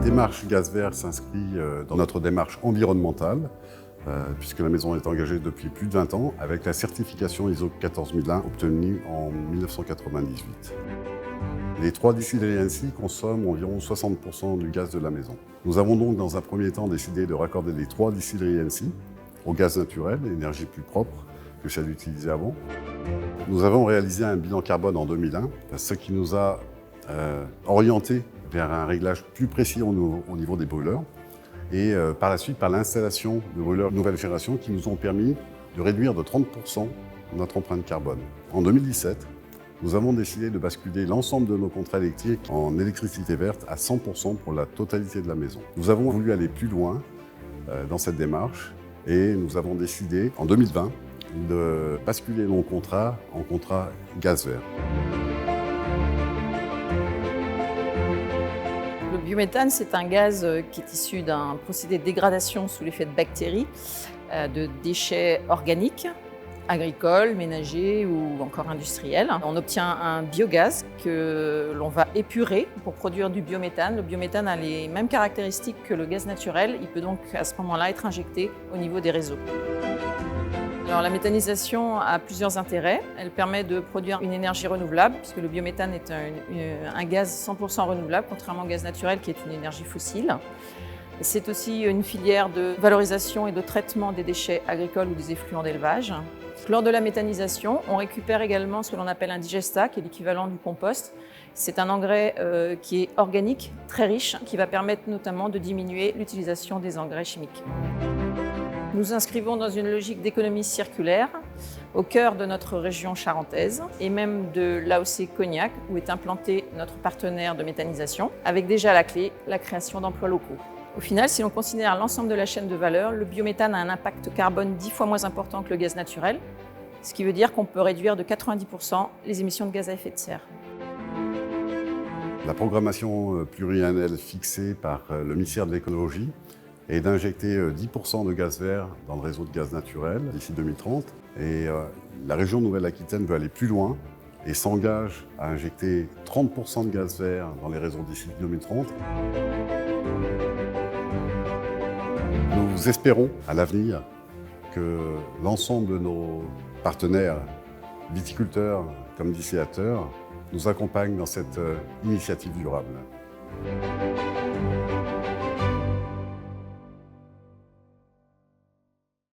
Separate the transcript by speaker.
Speaker 1: démarche gaz vert s'inscrit dans notre démarche environnementale, puisque la maison est engagée depuis plus de 20 ans avec la certification ISO 14001 obtenue en 1998. Les 3 distilleries ANSSI consomment environ 60% du gaz de la maison. Nous avons donc dans un premier temps décidé de raccorder les 3 distilleries ANSSI au gaz naturel, énergie plus propre que celle utilisée avant. Nous avons réalisé un bilan carbone en 2001, ce qui nous a orientés vers un réglage plus précis au niveau des brûleurs et par la suite par l'installation de brûleurs de nouvelle génération qui nous ont permis de réduire de 30% notre empreinte carbone. En 2017, nous avons décidé de basculer l'ensemble de nos contrats électriques en électricité verte à 100% pour la totalité de la maison. Nous avons voulu aller plus loin dans cette démarche et nous avons décidé en 2020 de basculer nos contrats en contrat gaz vert.
Speaker 2: Le biométhane, c'est un gaz qui est issu d'un procédé de dégradation sous l'effet de bactéries de déchets organiques, agricoles, ménagers ou encore industriels. On obtient un biogaz que l'on va épurer pour produire du biométhane. Le biométhane a les mêmes caractéristiques que le gaz naturel. Il peut donc à ce moment-là être injecté au niveau des réseaux. Alors, la méthanisation a plusieurs intérêts. Elle permet de produire une énergie renouvelable, puisque le biométhane est un gaz 100% renouvelable, contrairement au gaz naturel qui est une énergie fossile. C'est aussi une filière de valorisation et de traitement des déchets agricoles ou des effluents d'élevage. Lors de la méthanisation, on récupère également ce que l'on appelle un digestat, qui est l'équivalent du compost. C'est un engrais qui est organique, très riche, qui va permettre notamment de diminuer l'utilisation des engrais chimiques. Nous inscrivons dans une logique d'économie circulaire au cœur de notre région charentaise et même de l'AOC Cognac, où est implanté notre partenaire de méthanisation, avec déjà à la clé la création d'emplois locaux. Au final, si l'on considère l'ensemble de la chaîne de valeur, le biométhane a un impact carbone 10 fois moins important que le gaz naturel, ce qui veut dire qu'on peut réduire de 90% les émissions de gaz à effet de serre.
Speaker 1: La programmation pluriannuelle fixée par le ministère de l'écologie est d'injecter 10% de gaz vert dans le réseau de gaz naturel d'ici 2030. Et la région Nouvelle-Aquitaine veut aller plus loin et s'engage à injecter 30% de gaz vert dans les réseaux d'ici 2030. Nous espérons à l'avenir que l'ensemble de nos partenaires, viticulteurs comme distillateurs, nous accompagnent dans cette initiative durable.